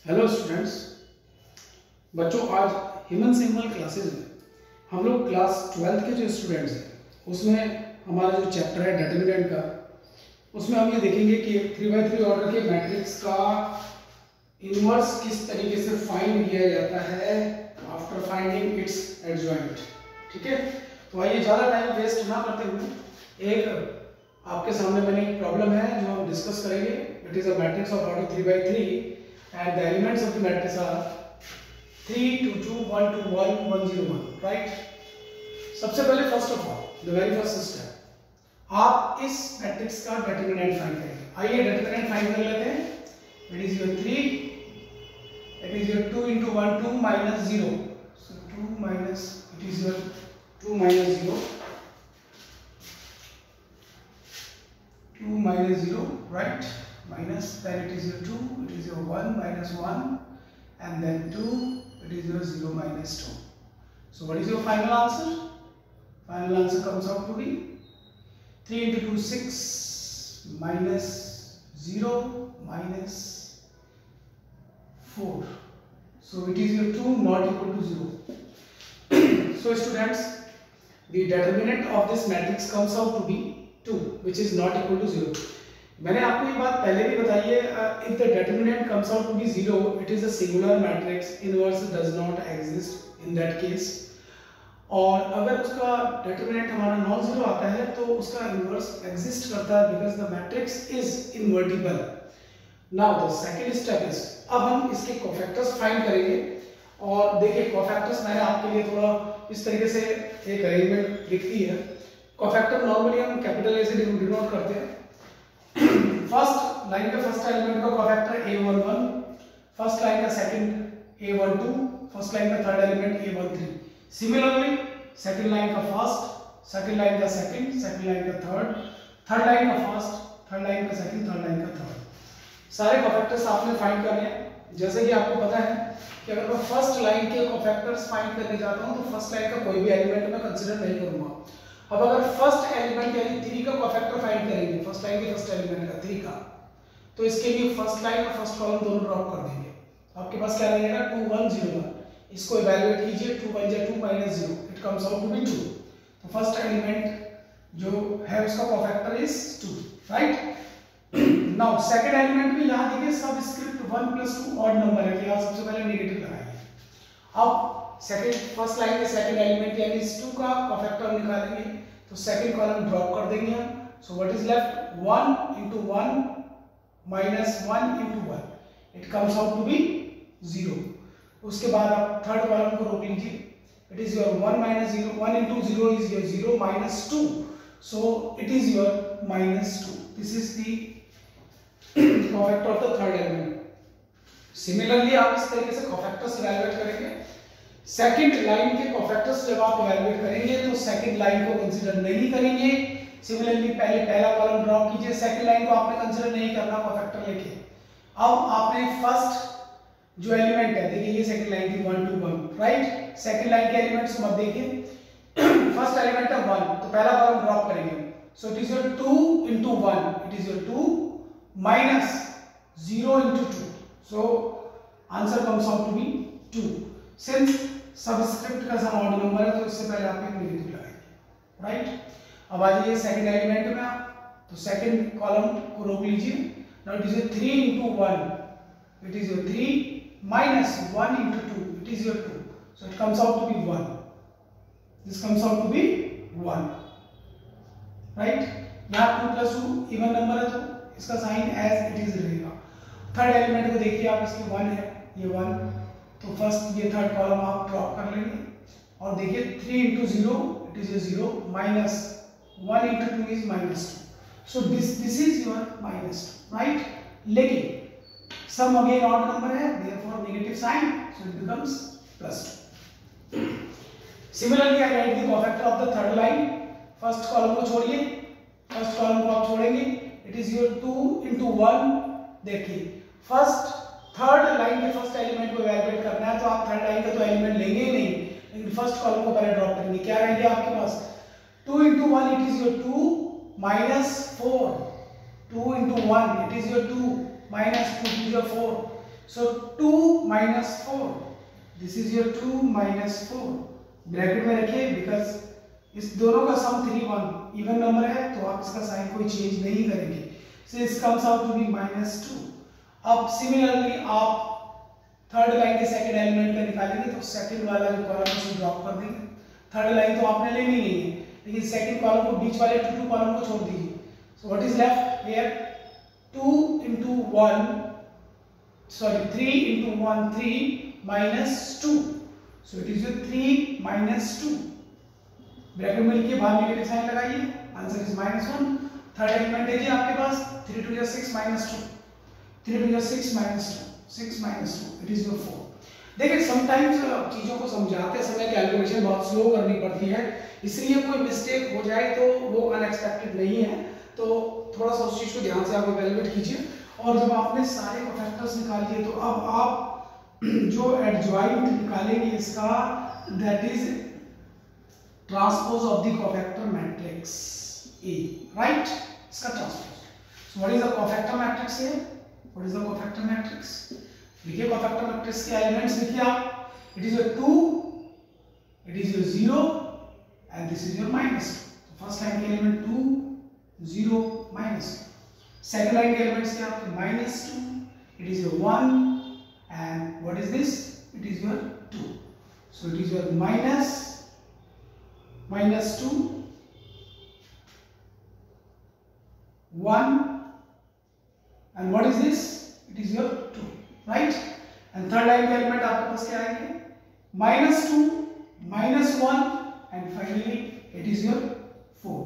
Hello students. बच्चों, आज human symbol classes में हम लोग क्लास 12th के जो स्टूडेंट्स हैं उसमें हमारा जो चैप्टर है डिटरमिनेंट का, उसमें हम ये देखेंगे कि 3x3 ऑर्डर के मैट्रिक्स का इनवर्स किस तरीके से फाइंड किया जाता है आफ्टर फाइंडिंग इट्स एडजॉइंट। ठीक है, तो आइए ज़्यादा टाइम वेस्ट ना करते हुए एक आपके सामने मैंने एक प्रॉब्लम है जो हम डिस्कस करेंगे। It is a matrix of order 3x3 and the elements of the matrix are 3 2 2 1 2 1 1 0 1, right? सबसे पहले first of all the very first step, आप इस मैट्रिक्स का डिटरमिनेंट फाइंड करेंगे। आइए डिटरमिनेंट फाइंड कर लेते हैं। It is your 3, it is your 2 into 1 2 minus 0, so 2 minus, it is your 2 minus 0, 2 minus 0, right? Minus, then it is your 2, it is your 1 minus 1, and then 2, it is your 0 minus 2. So what is your final answer? Final answer comes out to be 3 into 2 6 minus 0 minus 4. So it is your 2 not equal to 0. So students, the determinant of this matrix comes out to be 2, which is not equal to 0. मैंने आपको ये बात पहले भी बताई है, if the determinant comes out to be 0, it is a singular matrix, inverse does not exist in that case. और अगर उसका determinant हमारा नॉन जीरो आता है तो उसका inverse exist करता है because the matrix is invertible. Now the second step is, अब हम इसके cofactors find करेंगे। और देखिए cofactors मैंने आपके लिए थोड़ा इस तरीके से एक अरेंजमेंट लिख दी है। cofactor नॉर्मली हम कैपिटल ए से डिनोट करते हैं। फर्स्ट लाइन का फर्स्ट एलिमेंट का कोफैक्टर a11, फर्स्ट लाइन का सेकंड a12, फर्स्ट लाइन का third element a13। Similarly second line का फर्स्ट, सेकंड लाइन का सेकंड, सेकंड लाइन का थर्ड, थर्ड लाइन का फर्स्ट, थर्ड लाइन का सेकंड, थर्ड लाइन का third. सारे कोफैक्टर्स आपने फाइंड करने हैं। जैसे कि आपको पता है कि अगर मैं फर्स्ट लाइन के कोफैक्टर्स फाइंड करने जाता हूं तो फर्स्ट लाइन का कोई भी एलिमेंट मैं कंसीडर नहीं करूंगा। अब अगर फर्स्ट एलिमेंट यानी 3 का कोफैक्टर फाइंड करेंगे, फर्स्ट लाइन के फर्स्ट एलिमेंट का 3 का, तो इसके लिए फर्स्ट लाइन और फर्स्ट कॉलम दोनों ड्रॉप कर देंगे। आपके पास क्या रहेगा 2 1 0 1। इसको इवैल्यूएट कीजिए, 2 1 2 minus 0, it comes out to be 2। तो फर्स्ट एलिमेंट जो है उसका cofactor is 2, right? Now second element भी यहां देखिए सबस्क्रिप्ट 1 + 2 ऑड नंबर है, तो यहां सबसे पहले नेगेटिव लगाएंगे। अब सेकंड फर्स्ट लाइन के सेकंड एलिमेंट यानी इस 2 का कोफैक्टर निकालेंगे तो सेकंड कॉलम ड्रॉप कर देंगे हम। So what is left 1 into 1 minus 1 into 1, it comes out to be 0। उसके बाद आप थर्ड कॉलम को रोक लीजिए। It is your 1 minus 0, 1 into 0 is your 0 minus 2, so it is your minus 2. this is the cofactor of the third element. Similarly आप इस तरीके से कोफैक्टर्स इवैल्यूएट करेंगे। सेकंड लाइन के कोफैक्टर्स जब आप इवैल्यूएट करेंगे तो सेकंड लाइन को कंसीडर नहीं करेंगे। सिमिलरली पहले पहला कॉलम ड्रॉप कीजिए, सेकंड लाइन को आपने कंसीडर नहीं करना कोफैक्टर लेके। अब आपने फर्स्ट जो एलिमेंट है, देखिए ये सेकंड लाइन की 1 2 1, राइट? सेकंड लाइन के एलिमेंट्स को मत देखिए। फर्स्ट एलिमेंट है 1, तो पहला कॉलम ड्रॉप करेंगे। So it is your 2 into 1, it is your 2 minus 0 into 2, so answer comes out to be 2. Since subscript का सम ऑड नंबर है तो इससे पहले आप एक नेगेटिव लगाएंगे, राइट? अब आ जाइए सेकंड एलिमेंट में आप, तो सेकंड कॉलम को रोक लीजिए। Now it is your 3 into 1, it is your 3 minus 1 into 2, it is your 2, so it comes out to be 1. this comes out to be 1, right? यहाँ 2 + 2 इवन नंबर है तो इसका साइन एज इट इज रहेगा। Third element को देखिए आप, इसके 1 है, ये 1, तो फर्स्ट ये थर्ड कॉलम आप ड्रॉप कर लेंगे। और देखिए 3 into 0, it is 0 minus 1 into 2 is -2, so this is your -2, right? लेकिन सम अगेन ऑड नंबर है, therefore negative sign, so it becomes +2. Similarly I write the cofactor of the third line. First column को छोड़िए, first column को आप छोड़ेंगे, it is your 2 into 1। देखिए first third line के first element को evaluate करना है तो आप थर्ड लाइन का तो एलिमेंट लेंगे ही नहीं, लेकिन फर्स्ट कॉलम को पहले ड्रॉप करेंगे। क्या रहेगा आपके पास 2 into 1, it is your 2 minus 4, 2 into 1, it is your 2 minus 2 is your 4. So 2 minus 4, this is your 2 minus 4, bracket में रखिए बिकॉज इस दोनों का सम 3 1 इवन नंबर है तो आप इसका साइन कोई चेंज नहीं करेंगे, so this comes out to be -2। अब सिमिलरली आप थर्ड लाइन के सेकंड एलिमेंट का निकालेंगे तो सेकंड वाला जो कॉलम है ड्रॉप कर देंगे, थर्ड लाइन तो आपने लेनी नहीं है, लेकिन सेकंड कॉलम को बीच वाले 2 कॉलम को छोड़ दीजिए। सो what is left here, 2 into 1 sorry 3 into 1 3 minus 2, so it is your 3 minus 2, bracket में लिखिए, बाहर नेगेटिव साइन लगाइए, आंसर इज -1। थर्ड एलिमेंट है जी आपके पास 3 2 6 minus 2, 3 2 6 minus 2, 6 minus 2, it is your 4। देखिए समटाइम्स चीजों को समझाते समय कैलकुलेशन बहुत स्लो करनी पड़ती है, इसलिए कोई मिस्टेक हो जाए तो वो अनएक्सपेक्टेड नहीं है, तो थोड़ा सा उस चीज को ध्यान से आप इवैल्यूएट कीजिए। और जब आपने सारे कोफैक्टर्स निकाल लिए तो अब आप जो एडजॉइंट निकालेंगे इसका, that is transpose of the cofactor matrix A, right, इसका transpose. So what is the cofactor matrix है, what is the cofactor matrix, लिखिए कोफैक्टर मैट्रिक्स के एलिमेंट्स लिखिए आप, it is your 2, it is your 0 and this is your -2। तो first line के element 2 0 -2, second line के elements क्या आपके -2, it is your 1 and what is this, it is your 2, so it is your -2 1 and what is this, it is your 2, right, and third line के element आपके पास क्या आएंगे, -2 -1 and finally it is your 4,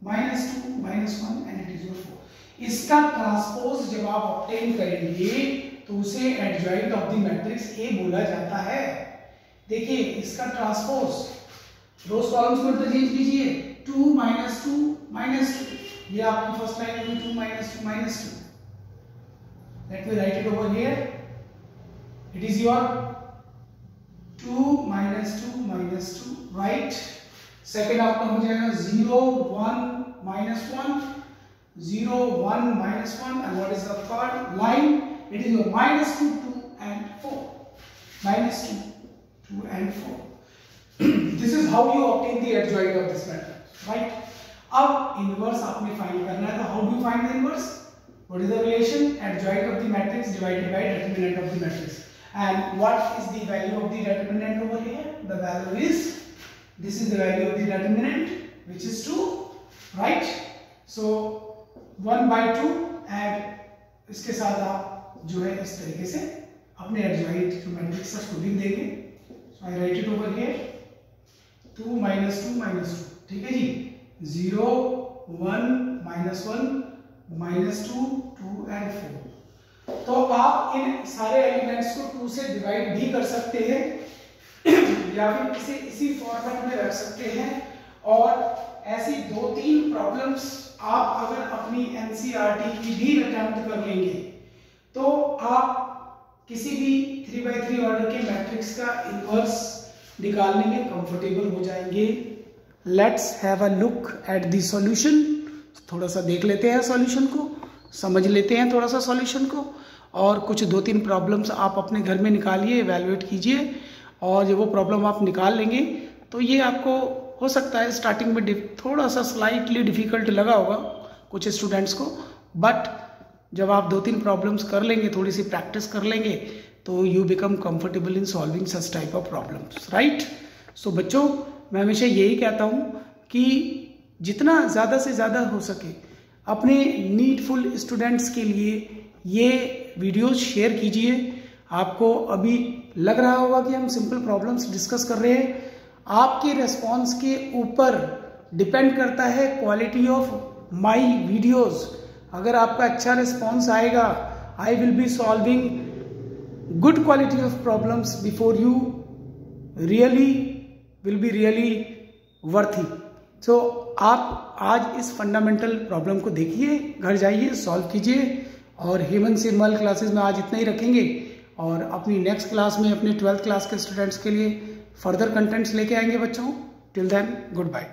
-2 -1 and it is your 4। इसका transpose जब आप obtain करेंगे तो उसे adjoint of the matrix A बोला जाता है। देखिए इसका ट्रांसपोज रोज कॉलम्स को इंटरचेंज कीजिए, 2 -2 -2, ये आपकी फर्स्ट लाइन होगी 2 -2 -2। Let me write it over here, it is your 2 -2 -2, right। Second आपका हो जाएगा 0 1 -1 0 1 -1 and what is the third line, it is your -2 2 and 4, -2 2 and 4। This is how you obtain the adjoint of this matrix, right। अब inverse आपने find करना है, तो how do you find the inverse, what is the relation, adjoint of the matrix divided by determinant of the matrix, and what is the value of the determinant over here, the value is, this is the value of the determinant which is 2, right। So 1/2 and इसके साथ आप जो है इस तरीके से अपने adjoint जो matrix है उसको लिख देंगे। So I write it over here 2 -2 -2, ठीक है जी, 0 1 -1 -2 2 and 4। तो आप इन सारे एलिमेंट्स को 2 से डिवाइड भी कर सकते हैं या फिर इसे इसी फॉर्मेट में रख सकते हैं, और ऐसी 2-3 प्रॉब्लम्स आप अगर अपनी एनसीईआरटी की भी अटेम्प्ट कर लेंगे तो आप किसी भी 3x3 ऑर्डर के मैट्रिक्स का इनवर्स निकालने में कंफर्टेबल हो जाएंगे। Let's have a look at the solution, थोड़ा सा देख लेते हैं सॉल्यूशन को, समझ लेते हैं थोड़ा सा सॉल्यूशन को, और कुछ 2-3 प्रॉब्लम्स आप अपने घर में निकालिए, इवैल्यूएट कीजिए, और जब वो प्रॉब्लम आप निकाल लेंगे तो ये आपको हो सकता है स्टार्टिंग में थोड़ा सा स्लाइटली डिफिकल्ट लगा होगा कुछ स्टूडेंट्स को, बट जब आप 2-3 प्रॉब्लम्स कर लेंगे, थोड़ी सी प्रैक्टिस कर लेंगे, तो you become comfortable in solving such type of problems, right. So बच्चों, मैं हमेशा यही कहता हूँ कि जितना ज़्यादा से ज़्यादा हो सके अपने नीडफुल स्टूडेंट्स के लिए ये वीडियोस शेयर कीजिए। आपको अभी लग रहा होगा कि हम सिंपल प्रॉब्लम्स डिस्कस कर रहे हैं, आपके रेस्पॉन्स के ऊपर डिपेंड करता है क्वालिटी ऑफ माय वीडियोस। अगर आपका अच्छा रिस्पॉन्स आएगा, I will be solving good quality of problems before you, really will be really worthy. So आप आज इस फंडामेंटल प्रॉब्लम को देखिए, घर जाइए, सॉल्व कीजिए, और हेमंत सिरमल क्लासेस में आज इतना ही रखेंगे, और अपनी नेक्स्ट क्लास में अपने 12th क्लास के स्टूडेंट्स के लिए फर्दर कंटेंट्स लेके आएंगे बच्चों। Till then, good bye.